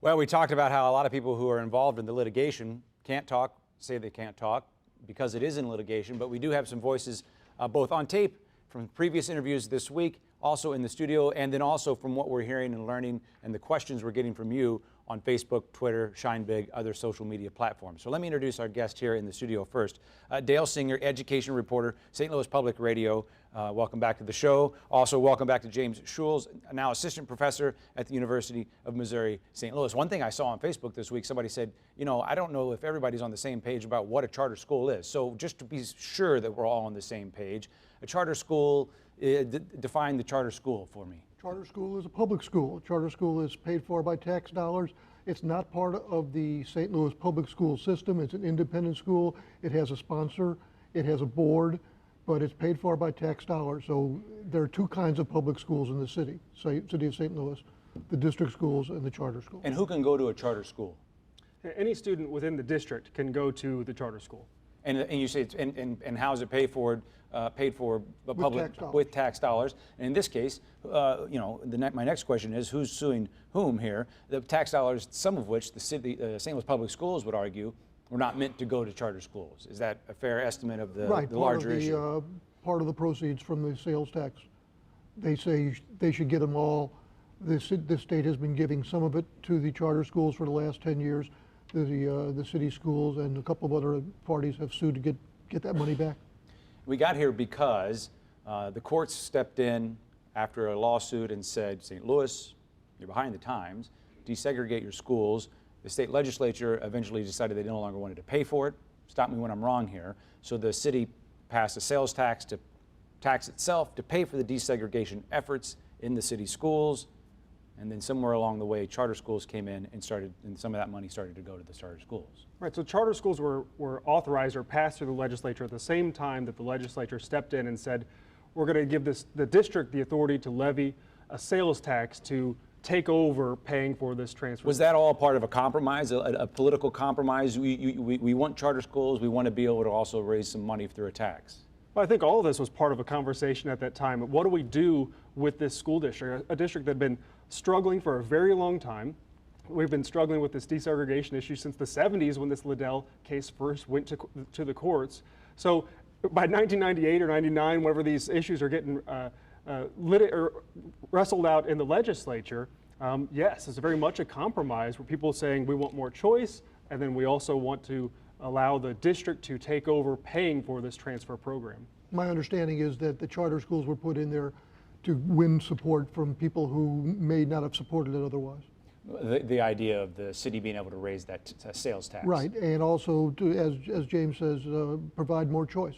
Well, we talked about how a lot of people who are involved in the litigation can't talk, say they can't talk because it is in litigation, but we do have some voices both on tape from previous interviews this week, also in the studio, and then also from what we're hearing and learning and the questions we're getting from you on Facebook, Twitter, Shine Big, other social media platforms. So let me introduce our guest here in the studio first. Dale Singer, education reporter, St. Louis Public Radio. Welcome back to the show. Also, welcome back to James Schules, now assistant professor at the University of Missouri, St. Louis. One thing I saw on Facebook this week, somebody said, you know, I don't know if everybody's on the same page about what a charter school is. So just to be sure that we're all on the same page, a charter school, define the charter school for me. Charter school is a public school. A charter school is paid for by tax dollars. It's not part of the St. Louis public school system. It's an independent school. It has a sponsor. It has a board, but it's paid for by tax dollars. So there are two kinds of public schools in the city of St. Louis, the district schools and the charter schools. And who can go to a charter school? Any student within the district can go to the charter school. And you say, and how is it paid for? With tax dollars. And in this case, you know, my next question is, who's suing whom here? The tax dollars, some of which the city, St. Louis Public Schools would argue, were not meant to go to charter schools. Is that a fair estimate of the, right, the larger issue? Part of the proceeds from the sales tax. They say they should get them all. The state has been giving some of it to the charter schools for the last 10 years. The city schools and a couple of other parties have sued to get that money back. We got here because the courts stepped in after a lawsuit and said, St. Louis, you're behind the times, desegregate your schools. The state legislature eventually decided they no longer wanted to pay for it. Stop me when I'm wrong here. So the city passed a sales tax to tax itself to pay for the desegregation efforts in the city schools. And then somewhere along the way, charter schools came in and some of that money started to go to the charter schools. Right, so charter schools were authorized or passed through the legislature at the same time that the legislature stepped in and said, we're going to give the district the authority to levy a sales tax to take over paying for this transfer. Was that all part of a compromise, a political compromise? We want charter schools, we want to be able to also raise some money through a tax. Well, I think all of this was part of a conversation at that time. What do we do with this school district, a district that had been struggling for a very long time? We've been struggling with this desegregation issue since the 70s when this Liddell case first went to the courts. So by 1998 or 99, whenever these issues are getting wrestled out in the legislature, yes, it's very much a compromise where people are saying we want more choice, and then we also want to allow the district to take over paying for this transfer program. My understanding is that the charter schools were put in there to win support from people who may not have supported it otherwise. The idea of the city being able to raise that sales tax. Right, and also, to, as James says, provide more choice.